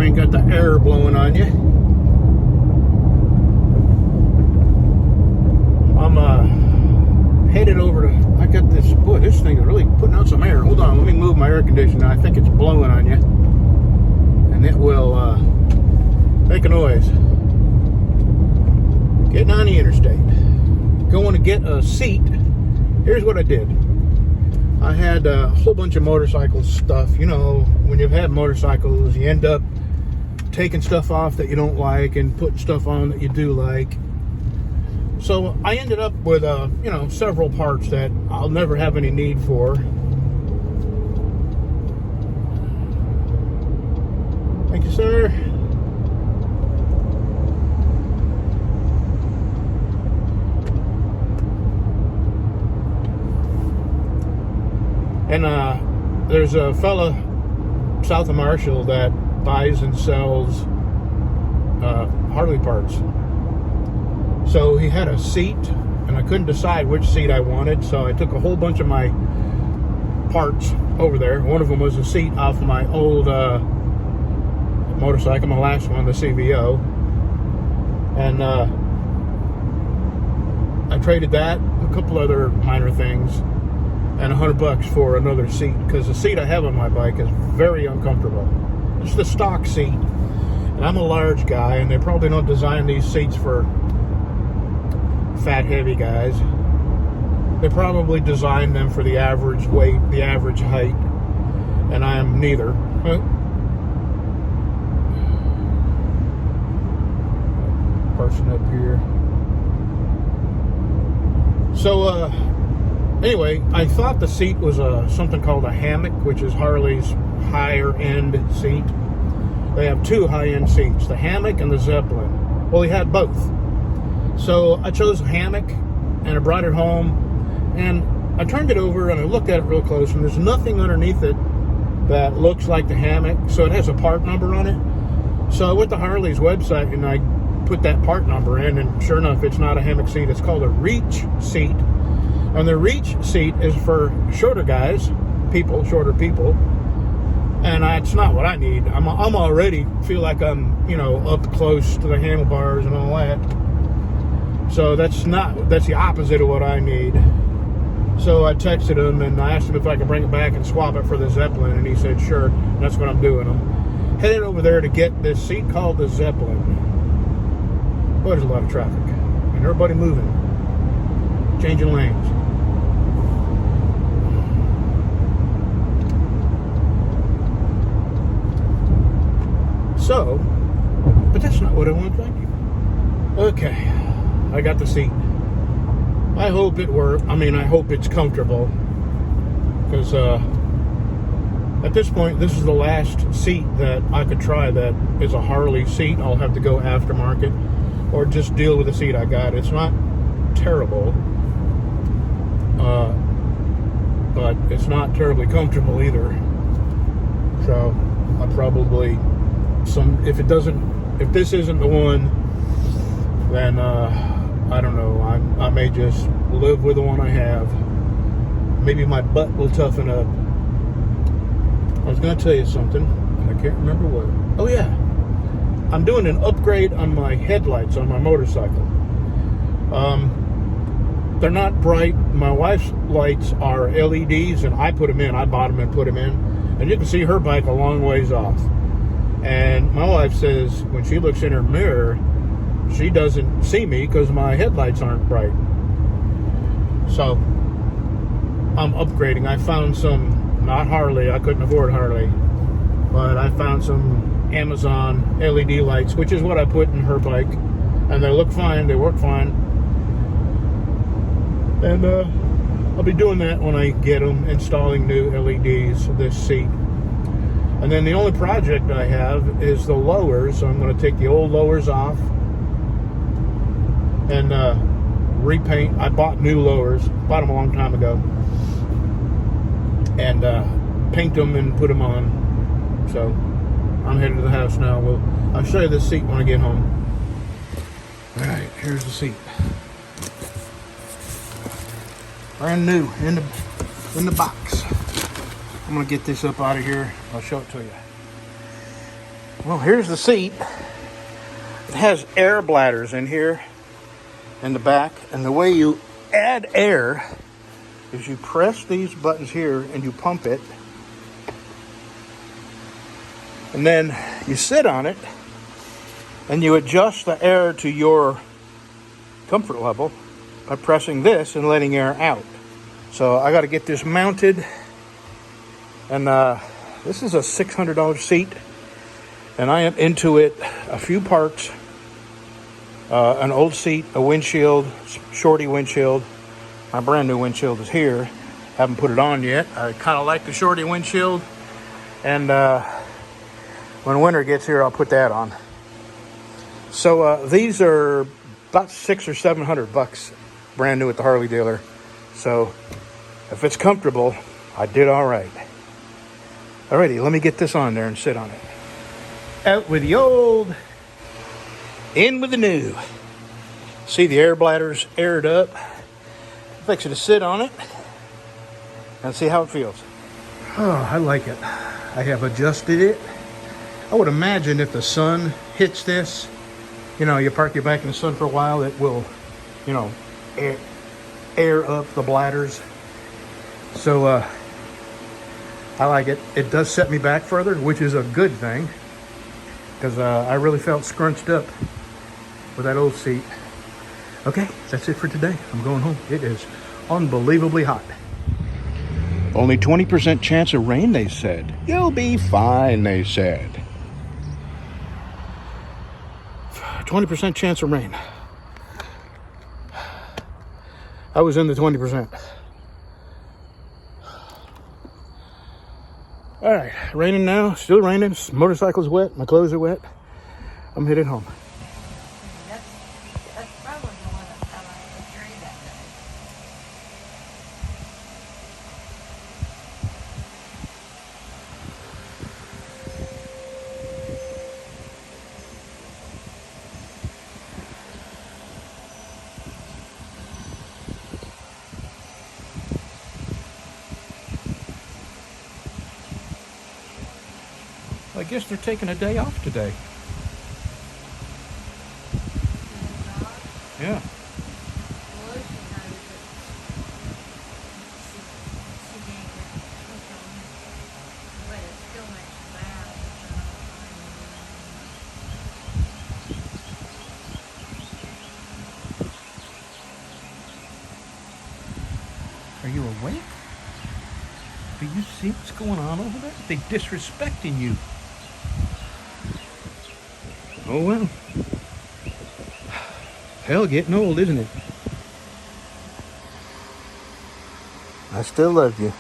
ain't got the air blowing on you. I'm headed over to, I got this, boy, this thing is really putting out some air. Hold on, let me move my air conditioner. I think it's blowing on you. And it will make a noise. Getting on the interstate. Going to get a seat. Here's what I did. I had a whole bunch of motorcycle stuff. You know, when you've had motorcycles, you end up taking stuff off that you don't like and putting stuff on that you do like. So I ended up with, you know, several parts that I'll never have any need for. Thank you, sir. And there's a fella south of Marshall that buys and sells Harley parts. So he had a seat, and I couldn't decide which seat I wanted, so I took a whole bunch of my parts over there. One of them was a seat off of my old motorcycle, my last one, the CVO. And I traded that, a couple other minor things, and $100 for another seat, because the seat I have on my bike is very uncomfortable. It's the stock seat, and I'm a large guy, and they probably don't design these seats for fat, heavy guys. They probably designed them for the average weight, the average height, and I am neither. Person up here. So, anyway, I thought the seat was something called a hammock, which is Harley's higher end seat. They have two high-end seats, the hammock and the Zeppelin. Well, he had both. So I chose a hammock, and I brought it home, and I turned it over, and I looked at it real close, and there's nothing underneath it that looks like the hammock, so it has a part number on it. So I went to Harley's website, and I put that part number in, and sure enough, it's not a hammock seat. It's called a reach seat, and the reach seat is for shorter guys, shorter people, and it's not what I need. I'm already feel like I'm, you know, up close to the handlebars and all that. So that's the opposite of what I need. So I texted him and I asked him if I could bring it back and swap it for the Zeppelin, and he said sure. And that's what I'm doing. I'm headed over there to get this seat called the Zeppelin. Boy, there's a lot of traffic and everybody moving, changing lanes. So, but that's not what I want. Thank you. Okay. I got the seat. I hope it works. I mean, I hope it's comfortable. Because at this point, this is the last seat that I could try that is a Harley seat. I'll have to go aftermarket or just deal with the seat I got. It's not terrible. But it's not terribly comfortable either. So I probably, if this isn't the one, then I don't know. I may just live with the one I have. Maybe my butt will toughen up. I was going to tell you something, and I can't remember what. Oh yeah, I'm doing an upgrade on my headlights on my motorcycle. They're not bright. My wife's lights are LEDs, and I put them in. I bought them and put them in, and you can see her bike a long ways off. And my wife says when she looks in her mirror, she doesn't see me because my headlights aren't bright. So I'm upgrading. I found some, not Harley, I couldn't afford Harley, but I found some Amazon LED lights, which is what I put in her bike, and they look fine, they work fine. And I'll be doing that when I get them, installing new LEDs, this seat. And then the only project I have is the lowers, so I'm going to take the old lowers off and repaint. I bought new lowers, bought them a long time ago, and paint them and put them on. So I'm headed to the house now. I'll show you the seat when I get home. All right, here's the seat, brand new in the box. I'm gonna get this up out of here. I'll show it to you. Well, here's the seat. It has air bladders in here in the back, and the way you add air is you press these buttons here and you pump it, and then you sit on it and you adjust the air to your comfort level by pressing this and letting air out. So I got to get this mounted, and this is a $600 seat, and I am into it. A few parts, an old seat, a windshield, shorty windshield. My brand new windshield is here. Haven't put it on yet. I kind of like the shorty windshield, and when winter gets here, I'll put that on. So these are about $600 or $700 brand new at the Harley dealer. So if it's comfortable, I did all right. Alrighty, let me get this on there and sit on it. Out with the old, in with the new. See the air bladders aired up. Fix it to sit on it and see how it feels. Oh, I like it. I have adjusted it. I would imagine if the sun hits this, you know, you park your bike in the sun for a while, it will, you know, air up the bladders. So I like it. It does set me back further, which is a good thing, because I really felt scrunched up with that old seat. Okay, that's it for today. I'm going home. It is unbelievably hot. Only 20% chance of rain, they said. You'll be fine, they said. 20% chance of rain. I was in the 20%. All right, raining now, still raining. Motorcycle's wet, my clothes are wet. I'm headed home. That's probably the one that fell out of the tree that I guess they're taking a day off today. Yeah. Are you awake? Do you see what's going on over there? They're disrespecting you. Oh well. Hell, getting old, isn't it? I still love you.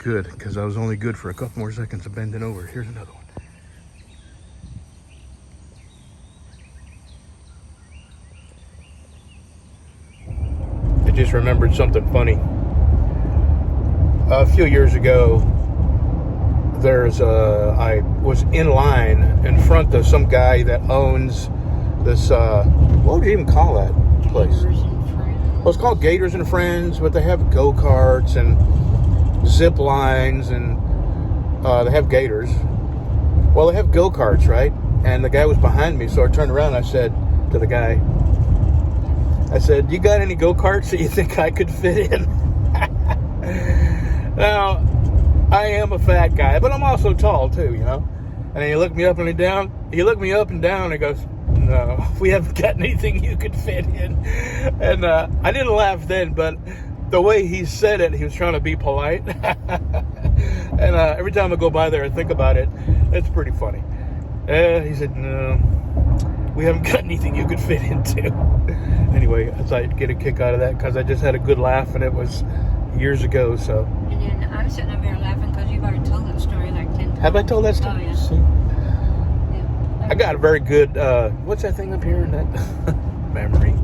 Good, because I was only good for a couple more seconds of bending over. Here's another one. I just remembered something funny. A few years ago, I was in line in front of some guy that owns this, what would you even call that place? Well, it's called Gators and Friends, but they have go-karts and zip lines, and they have gators. Well, they have go-karts, right? And the guy was behind me, so I turned around and I said to the guy, I said, "You got any go-karts that you think I could fit in?" Now, I am a fat guy, but I'm also tall too, you know? And then he looked me up and down. He looked me up and down and he goes, "No, we haven't got anything you could fit in." And I didn't laugh then, but the way he said it, he was trying to be polite. And every time I go by there and think about it, it's pretty funny. He said, "No, we haven't got anything you could fit into." Anyway, I thought I'd get a kick out of that because I just had a good laugh, and it was years ago. So. And I'm sitting up here laughing because you've already told that story like 10 times. Have I told that story? Oh, yeah. See? Yeah. I got a very good, what's that thing up here in that memory?